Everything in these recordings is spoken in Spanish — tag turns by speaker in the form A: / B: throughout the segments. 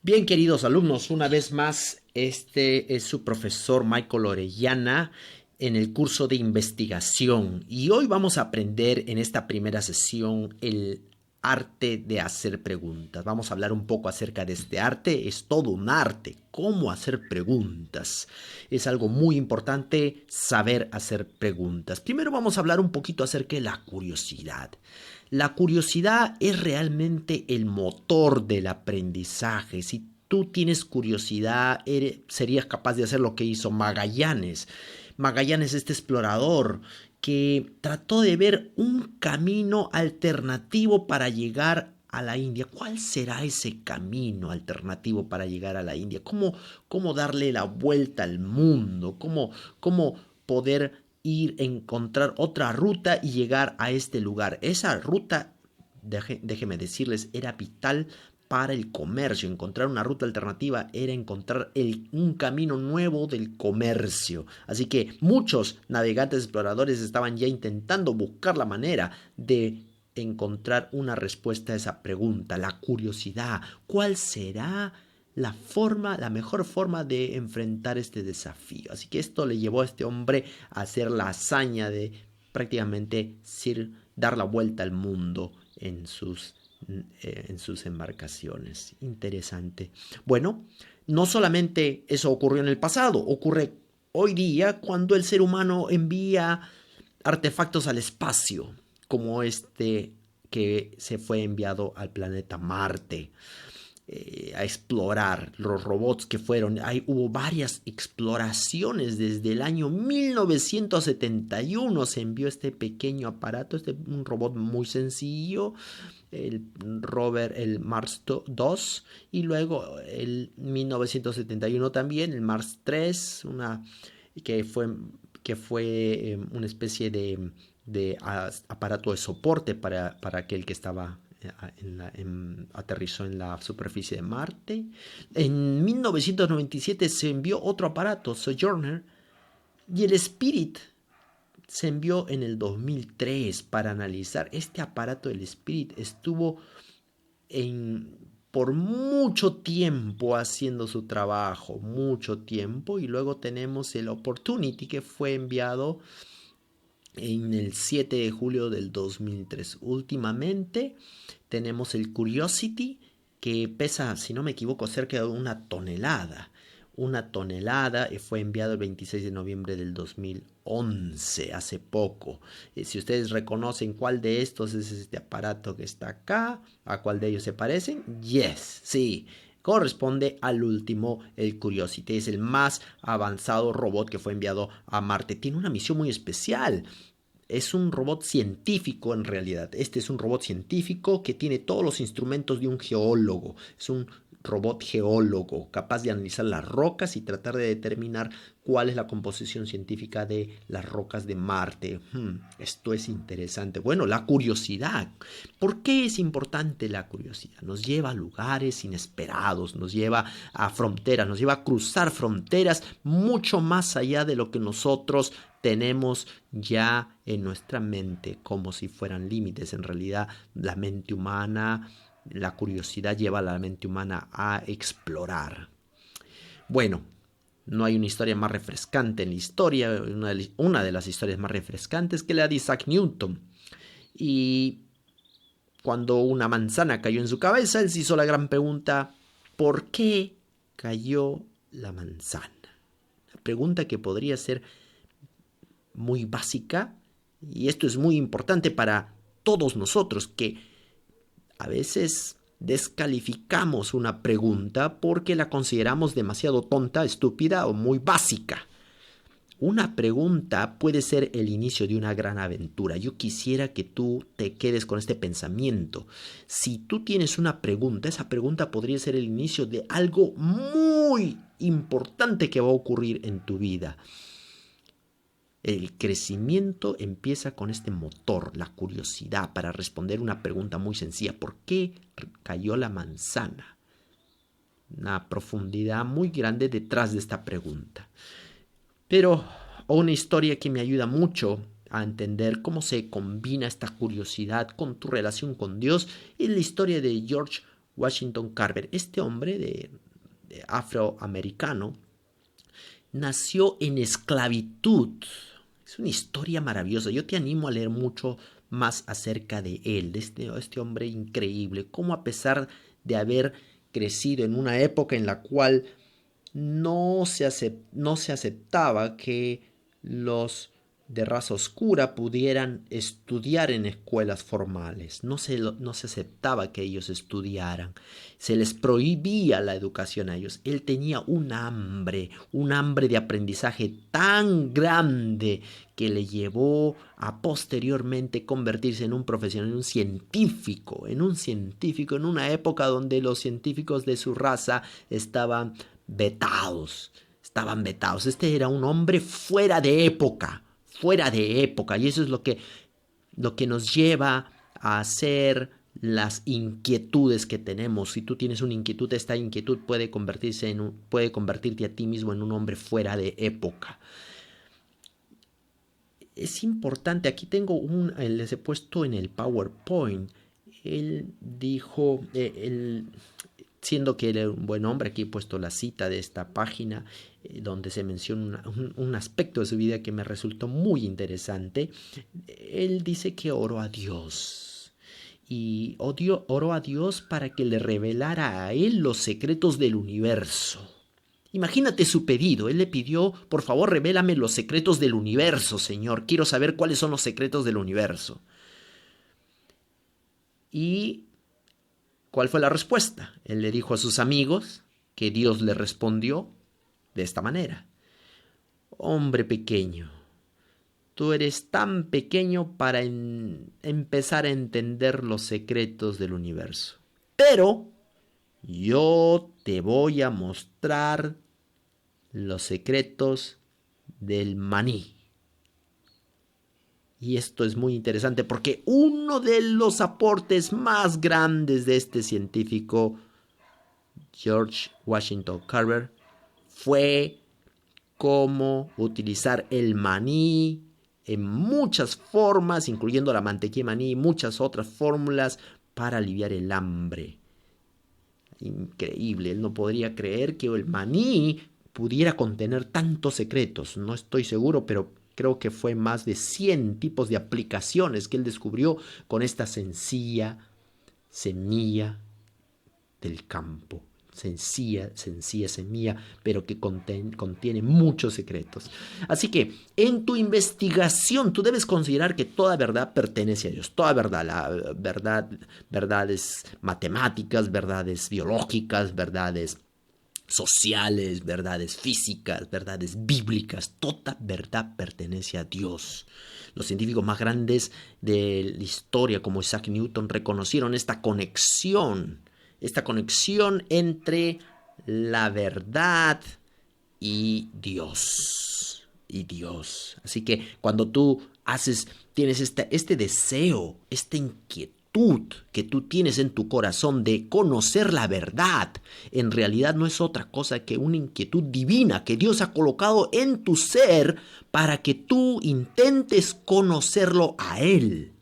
A: Bien, queridos alumnos, una vez más, este es su profesor Michael Orellana en el curso de investigación y hoy vamos a aprender en esta primera sesión el arte de hacer preguntas. Vamos a hablar un poco acerca de este arte. Es todo un arte, cómo hacer preguntas. Es algo muy importante saber hacer preguntas. Primero vamos a hablar un poquito acerca de la curiosidad. La curiosidad es realmente el motor del aprendizaje. Si tú tienes curiosidad, serías capaz de hacer lo que hizo Magallanes. Magallanes, este explorador que trató de ver un camino alternativo para llegar a la India. ¿Cuál será ese camino alternativo para llegar a la India? ¿Cómo darle la vuelta al mundo? ¿Cómo poder ir a encontrar otra ruta y llegar a este lugar? Esa ruta, déjeme decirles, era vital para el comercio. Encontrar una ruta alternativa era encontrar un camino nuevo del comercio. Así que muchos navegantes exploradores estaban ya intentando buscar la manera de encontrar una respuesta a esa pregunta, la curiosidad. ¿Cuál será la mejor forma de enfrentar este desafío? Así que esto le llevó a este hombre a hacer la hazaña de prácticamente dar la vuelta al mundo en sus embarcaciones. Interesante. Bueno, no solamente eso ocurrió en el pasado, ocurre hoy día cuando el ser humano envía artefactos al espacio, como este que se fue enviado al planeta Marte a explorar. Los robots que fueron, hubo varias exploraciones desde el año 1971. Se envió este pequeño aparato, un robot muy sencillo, el rover, el Mars 2, y luego el 1971 también el Mars 3, que fue, una especie de aparato de soporte para aquel que estaba aterrizó en la superficie de Marte. En 1997 se envió otro aparato, Sojourner, y el Spirit se envió en el 2003 para analizar. Este aparato del Spirit estuvo por mucho tiempo haciendo su trabajo, mucho tiempo, y luego tenemos el Opportunity, que fue enviado en el 7 de julio del 2003. Últimamente tenemos el Curiosity, que pesa, si no me equivoco, cerca de una tonelada. Una tonelada, fue enviado el 26 de noviembre del 2011, hace poco. Si ustedes reconocen cuál de estos es este aparato que está acá, a cuál de ellos se parecen, yes, sí, corresponde al último, el Curiosity. Es el más avanzado robot que fue enviado a Marte. Tiene una misión muy especial. Es un robot científico en realidad. Este es un robot científico que tiene todos los instrumentos de un geólogo. Es un robot geólogo capaz de analizar las rocas y tratar de determinar cuál es la composición científica de las rocas de Marte. Esto es interesante. Bueno, la curiosidad. ¿Por qué es importante la curiosidad? Nos lleva a lugares inesperados, nos lleva a fronteras, nos lleva a cruzar fronteras mucho más allá de lo que nosotros tenemos ya en nuestra mente, como si fueran límites. En realidad, la mente humana, la curiosidad lleva a la mente humana a explorar. Bueno, no hay una historia más refrescante en la historia, una de las historias más refrescantes que la de Isaac Newton. Y cuando una manzana cayó en su cabeza, él se hizo la gran pregunta: ¿por qué cayó la manzana? La pregunta que podría ser muy básica, y esto es muy importante para todos nosotros, que a veces descalificamos una pregunta porque la consideramos demasiado tonta, estúpida o muy básica. Una pregunta puede ser el inicio de una gran aventura. Yo quisiera que tú te quedes con este pensamiento. Si tú tienes una pregunta, esa pregunta podría ser el inicio de algo muy importante que va a ocurrir en tu vida. El crecimiento empieza con este motor, la curiosidad, para responder una pregunta muy sencilla. ¿Por qué cayó la manzana? Una profundidad muy grande detrás de esta pregunta. Pero una historia que me ayuda mucho a entender cómo se combina esta curiosidad con tu relación con Dios es la historia de George Washington Carver. Este hombre de afroamericano nació en esclavitud. Es una historia maravillosa. Yo te animo a leer mucho más acerca de él, de este hombre increíble. Cómo a pesar de haber crecido en una época en la cual no se aceptaba que los de raza oscura pudieran estudiar en escuelas formales. No se aceptaba que ellos estudiaran. Se les prohibía la educación a ellos. Él tenía un hambre de aprendizaje tan grande que le llevó a posteriormente convertirse en un profesional, en una época donde los científicos de su raza estaban vetados. Este era un hombre fuera de época, y eso es lo que nos lleva a hacer las inquietudes que tenemos. Si tú tienes una inquietud, esta inquietud puede convertirte a ti mismo en un hombre fuera de época. Es importante, aquí tengo les he puesto en el PowerPoint. Él dijo, siendo que era un buen hombre, aquí he puesto la cita de esta página, donde se menciona un aspecto de su vida que me resultó muy interesante. Él dice que oró a Dios. Y oró a Dios para que le revelara a él los secretos del universo. Imagínate su pedido. Él le pidió, por favor, revélame los secretos del universo, Señor. Quiero saber cuáles son los secretos del universo. Y ¿cuál fue la respuesta? Él le dijo a sus amigos que Dios le respondió de esta manera: hombre pequeño, tú eres tan pequeño para empezar a entender los secretos del universo. Pero yo te voy a mostrar los secretos del maní. Y esto es muy interesante porque uno de los aportes más grandes de este científico, George Washington Carver, fue cómo utilizar el maní en muchas formas, incluyendo la mantequilla de maní y muchas otras fórmulas para aliviar el hambre. Increíble, él no podría creer que el maní pudiera contener tantos secretos. No estoy seguro, pero creo que fue más de 100 tipos de aplicaciones que él descubrió con esta sencilla semilla del campo. Sencilla semilla, pero que contiene muchos secretos. Así que en tu investigación tú debes considerar que toda verdad pertenece a Dios. Toda verdad, verdades matemáticas, verdades biológicas, verdades sociales, verdades físicas, verdades bíblicas. Toda verdad pertenece a Dios. Los científicos más grandes de la historia, como Isaac Newton, reconocieron esta conexión entre la verdad y Dios. Así que cuando tú tienes este deseo, esta inquietud que tú tienes en tu corazón de conocer la verdad, en realidad no es otra cosa que una inquietud divina que Dios ha colocado en tu ser para que tú intentes conocerlo a Él.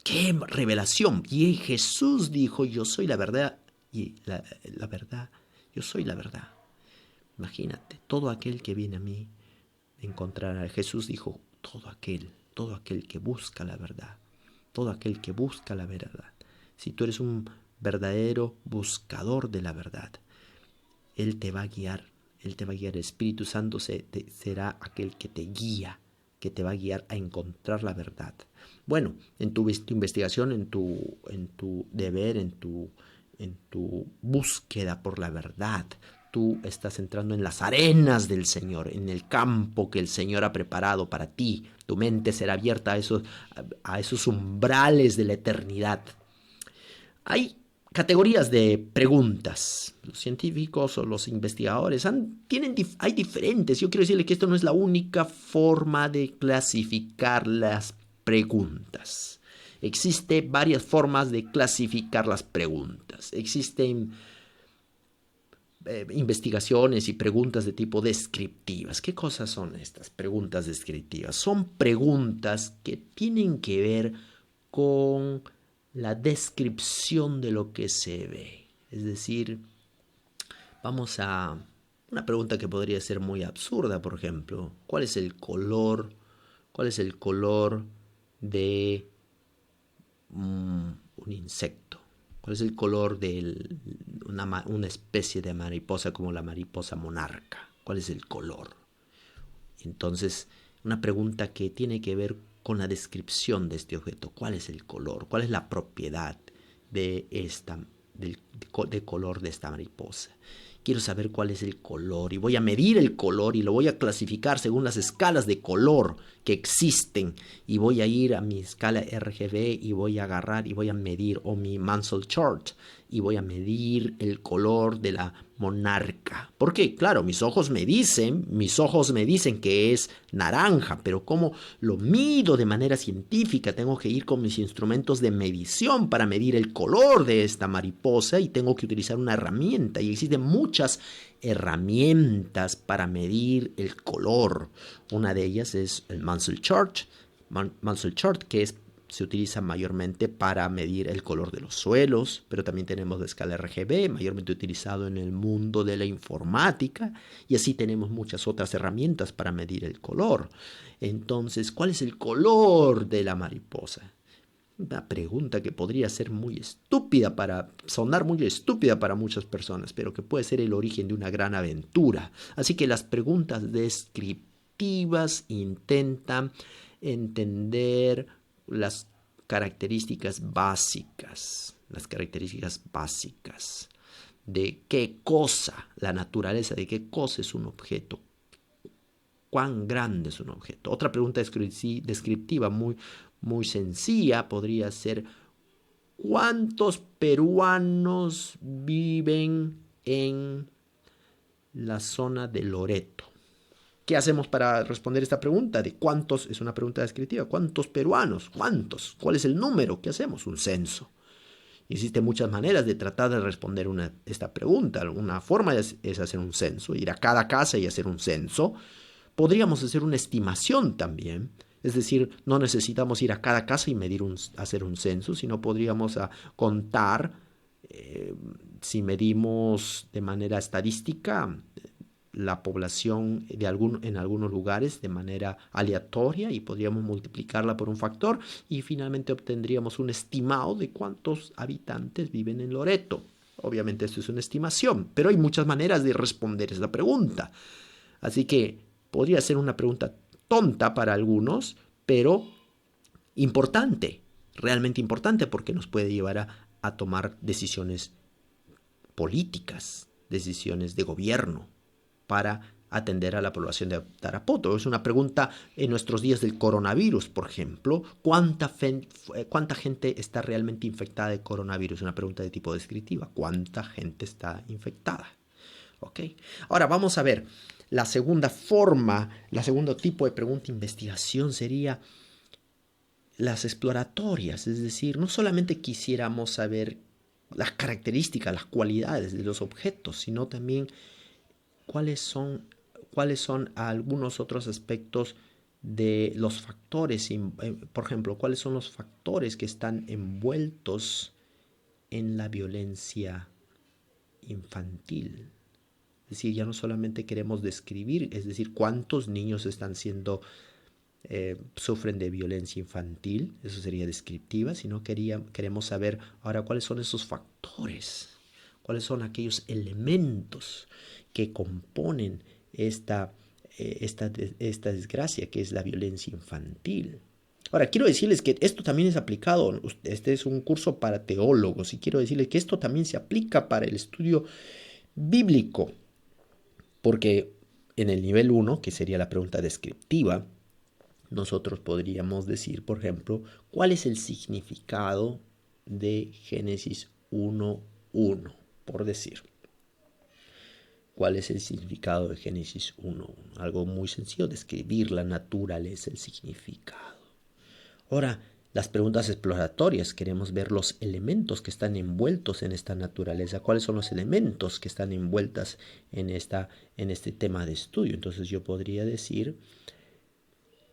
A: ¡Qué revelación! Y Jesús dijo: yo soy la verdad y la verdad, yo soy la verdad. Imagínate, todo aquel que viene a mí encontrará. Jesús dijo: todo aquel que busca la verdad. Todo aquel que busca la verdad. Si tú eres un verdadero buscador de la verdad, Él te va a guiar. El Espíritu Santo será aquel que te guía, que te va a guiar a encontrar la verdad. Bueno, en tu investigación, en tu deber, en tu búsqueda por la verdad, tú estás entrando en las arenas del Señor, en el campo que el Señor ha preparado para ti. Tu mente será abierta a esos umbrales de la eternidad. Hay categorías de preguntas. Los científicos o los investigadores hay diferentes. Yo quiero decirle que esto no es la única forma de clasificar las preguntas. Existen varias formas de clasificar las preguntas. Existen investigaciones y preguntas de tipo descriptivas. ¿Qué cosas son estas preguntas descriptivas? Son preguntas que tienen que ver con la descripción de lo que se ve. Es decir, vamos a una pregunta que podría ser muy absurda, por ejemplo. ¿Cuál es el color? ¿Cuál es el color de un insecto? ¿Cuál es el color de una especie de mariposa como la mariposa monarca? ¿Cuál es el color? Entonces, una pregunta que tiene que ver con la descripción de este objeto. ¿Cuál es el color? ¿Cuál es la propiedad de de color de esta mariposa? Quiero saber cuál es el color y voy a medir el color y lo voy a clasificar según las escalas de color que existen, y voy a ir a mi escala RGB y voy a agarrar y voy a medir, o mi Mansell chart, y voy a medir el color de la monarca. Porque, claro, mis ojos me dicen que es naranja, pero ¿cómo lo mido de manera científica? Tengo que ir con mis instrumentos de medición para medir el color de esta mariposa, y tengo que utilizar una herramienta, y existen muchas herramientas para medir el color. Una de ellas es el Mansell chart, que se utiliza mayormente para medir el color de los suelos, pero también tenemos la escala RGB, mayormente utilizado en el mundo de la informática, y así tenemos muchas otras herramientas para medir el color. Entonces, ¿cuál es el color de la mariposa? Una pregunta que podría ser sonar muy estúpida para muchas personas, pero que puede ser el origen de una gran aventura. Así que las preguntas descriptivas intentan entender las características básicas de qué cosa, la naturaleza de qué cosa es un objeto, cuán grande es un objeto. Otra pregunta descriptiva muy sencilla podría ser: ¿cuántos peruanos viven en la zona de Loreto? ¿Qué hacemos para responder esta pregunta? ¿De cuántos? Es una pregunta descriptiva. ¿Cuántos peruanos? ¿Cuántos? ¿Cuál es el número? ¿Qué hacemos? Un censo. Existen muchas maneras de tratar de responder esta pregunta. Una forma es hacer un censo, ir a cada casa y hacer un censo. Podríamos hacer una estimación también. Es decir, no necesitamos ir a cada casa y hacer un censo, sino podríamos contar, si medimos de manera estadística la población en algunos lugares de manera aleatoria, y podríamos multiplicarla por un factor y finalmente obtendríamos un estimado de cuántos habitantes viven en Loreto. Obviamente esto es una estimación, pero hay muchas maneras de responder esta pregunta. Así que podría ser una pregunta tonta para algunos, pero importante, realmente importante, porque nos puede llevar a tomar decisiones políticas, decisiones de gobierno, para atender a la población de Tarapoto. Es una pregunta en nuestros días del coronavirus, por ejemplo. ¿Cuánta gente está realmente infectada de coronavirus? Una pregunta de tipo descriptiva. ¿Cuánta gente está infectada? ¿Ok? Ahora vamos a ver. La segunda segundo tipo de pregunta de investigación sería las exploratorias. Es decir, no solamente quisiéramos saber las características, las cualidades de los objetos, sino también cuáles son algunos otros aspectos de los factores, por ejemplo, cuáles son los factores que están envueltos en la violencia infantil. Es decir, ya no solamente queremos describir, es decir, cuántos niños sufren de violencia infantil, eso sería descriptiva, sino queremos saber ahora cuáles son esos factores, cuáles son aquellos elementos que componen esta desgracia que es la violencia infantil. Ahora, quiero decirles que esto también es aplicado, este es un curso para teólogos, y quiero decirles que esto también se aplica para el estudio bíblico, porque en el nivel 1, que sería la pregunta descriptiva, nosotros podríamos decir, por ejemplo, cuál es el significado de Génesis 1:1, por decir. ¿Cuál es el significado de Génesis 1:1? Algo muy sencillo, describir la naturaleza, el significado. Ahora, las preguntas exploratorias, queremos ver los elementos que están envueltos en esta naturaleza. ¿Cuáles son los elementos que están envueltos en este tema de estudio? Entonces yo podría decir,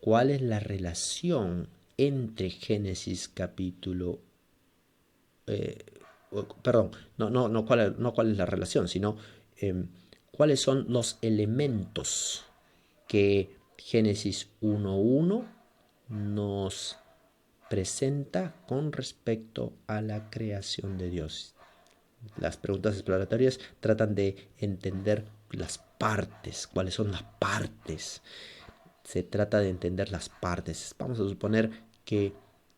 A: ¿cuál es la relación entre Génesis capítulo eh, perdón, no cuál es la relación, sino cuáles son los elementos que Génesis 1.1 nos presenta con respecto a la creación de Dios. Las preguntas exploratorias tratan de entender las partes, cuáles son las partes. Se trata de entender las partes. Vamos a suponer que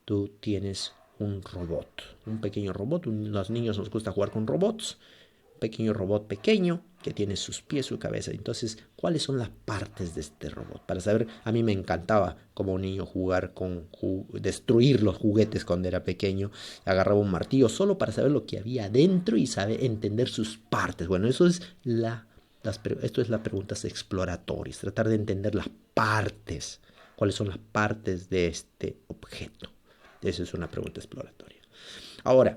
A: tú tienes un robot, un pequeño robot. Los niños nos gusta jugar con robots. Un pequeño robot pequeño que tiene sus pies, su cabeza. Entonces, ¿cuáles son las partes de este robot? Para saber, a mí me encantaba como niño jugar destruir los juguetes cuando era pequeño. Agarraba un martillo solo para saber lo que había adentro y saber entender sus partes. Bueno, eso es esto es las preguntas exploratorias, tratar de entender las partes, cuáles son las partes de este objeto. Esa es una pregunta exploratoria. Ahora,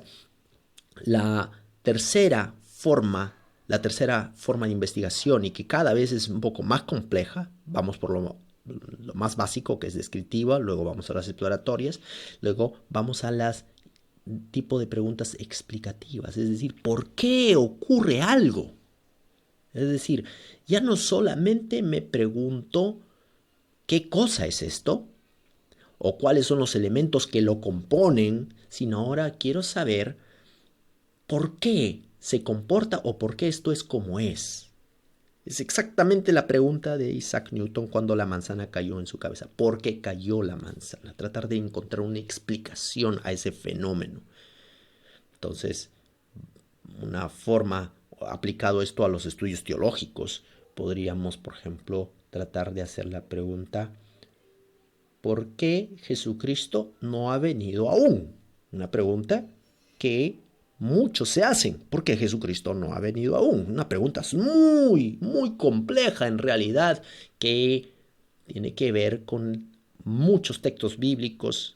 A: la tercera forma de investigación y que cada vez es un poco más compleja, vamos por lo más básico que es descriptiva, luego vamos a las exploratorias, luego vamos a las tipo de preguntas explicativas, es decir, ¿por qué ocurre algo? Es decir, ya no solamente me pregunto qué cosa es esto o cuáles son los elementos que lo componen, sino ahora quiero saber por qué se comporta o por qué esto es como es. Es exactamente la pregunta de Isaac Newton cuando la manzana cayó en su cabeza. ¿Por qué cayó la manzana? Tratar de encontrar una explicación a ese fenómeno. Entonces, una forma, aplicado esto a los estudios teológicos, podríamos, por ejemplo, tratar de hacer la pregunta, ¿por qué Jesucristo no ha venido aún? Una pregunta que muchos se hacen. ¿Por qué Jesucristo no ha venido aún? Una pregunta muy, muy compleja en realidad, que tiene que ver con muchos textos bíblicos,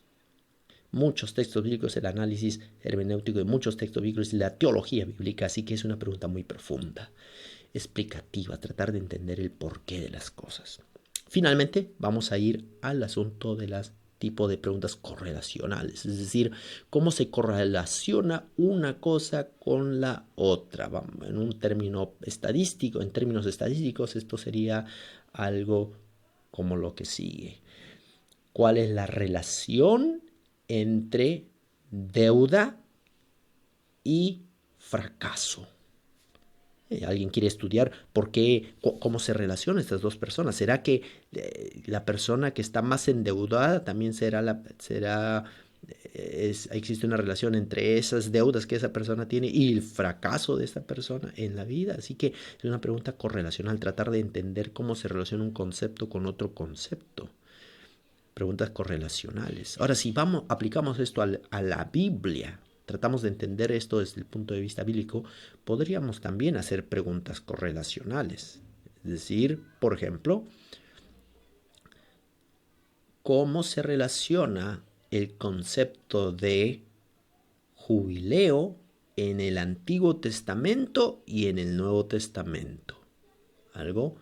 A: el análisis hermenéutico de muchos textos bíblicos y la teología bíblica, así que es una pregunta muy profunda, explicativa, tratar de entender el porqué de las cosas. Finalmente, vamos a ir al asunto de las tipo de preguntas correlacionales, es decir, cómo se correlaciona una cosa con la otra. En un término estadístico, en términos estadísticos, esto sería algo como lo que sigue. ¿Cuál es la relación entre deuda y fracaso? Alguien quiere estudiar por qué, cómo se relacionan estas dos personas. ¿Será que la persona que está más endeudada también existe una relación entre esas deudas que esa persona tiene y el fracaso de esta persona en la vida? Así que es una pregunta correlacional, tratar de entender cómo se relaciona un concepto con otro concepto. Preguntas correlacionales. Ahora, si aplicamos esto a la Biblia, tratamos de entender esto desde el punto de vista bíblico, podríamos también hacer preguntas correlacionales. Es decir, por ejemplo, ¿cómo se relaciona el concepto de jubileo en el Antiguo Testamento y en el Nuevo Testamento? Algo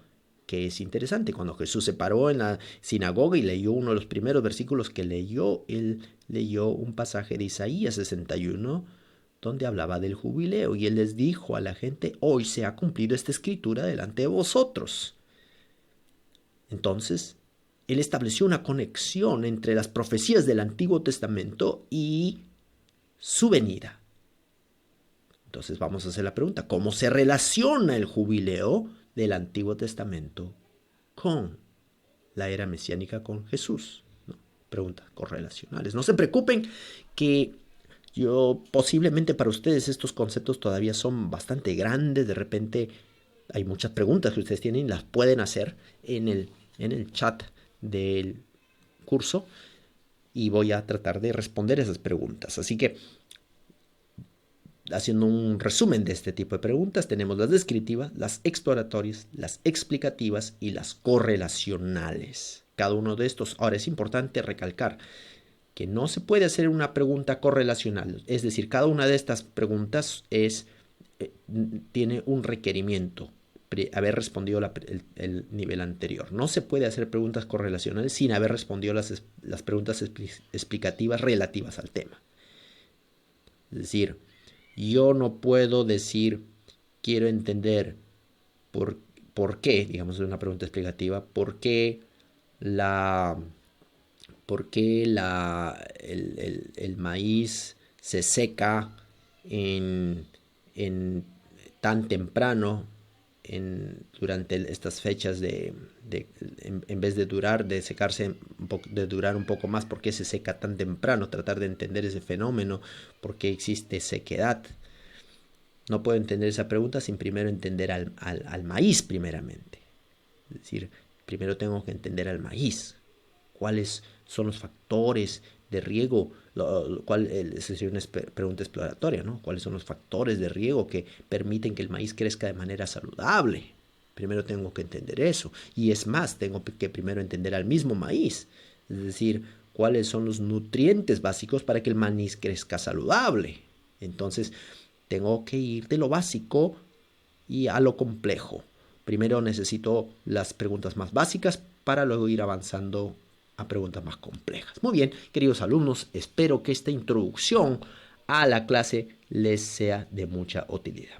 A: que es interesante. Cuando Jesús se paró en la sinagoga y leyó uno de los primeros versículos que leyó, él leyó un pasaje de Isaías 61 donde hablaba del jubileo y él les dijo a la gente, hoy se ha cumplido esta escritura delante de vosotros. Entonces, él estableció una conexión entre las profecías del Antiguo Testamento y su venida. Entonces vamos a hacer la pregunta, ¿cómo se relaciona el jubileo del Antiguo Testamento con la era mesiánica, con Jesús? ¿No? Preguntas correlacionales. No se preocupen que posiblemente para ustedes estos conceptos todavía son bastante grandes. De repente hay muchas preguntas que ustedes tienen, las pueden hacer en el chat del curso y voy a tratar de responder esas preguntas. Así que, haciendo un resumen de este tipo de preguntas, tenemos las descriptivas, las exploratorias, las explicativas y las correlacionales. Cada uno de estos. Ahora, es importante recalcar que no se puede hacer una pregunta correlacional. Es decir, cada una de estas preguntas tiene un requerimiento, haber respondido el nivel anterior. No se puede hacer preguntas correlacionales sin haber respondido las preguntas explicativas relativas al tema. Es decir, yo no puedo decir, quiero entender por, por qué, digamos, es una pregunta explicativa, la, por qué el maíz se seca en, en tan temprano durante estas fechas en vez de secarse, de durar un poco más, por qué se seca tan temprano, tratar de entender ese fenómeno, por qué existe sequedad. No puedo entender esa pregunta sin primero entender al maíz primeramente. Es decir, primero tengo que entender al maíz. ¿Cuáles son los factores de riego? Esa es una pregunta exploratoria, ¿no? ¿Cuáles son los factores de riego que permiten que el maíz crezca de manera saludable? Primero tengo que entender eso. Y es más, tengo que primero entender al mismo maíz. Es decir, cuáles son los nutrientes básicos para que el maíz crezca saludable. Entonces, tengo que ir de lo básico y a lo complejo. Primero necesito las preguntas más básicas para luego ir avanzando a preguntas más complejas. Muy bien, queridos alumnos, espero que esta introducción a la clase les sea de mucha utilidad.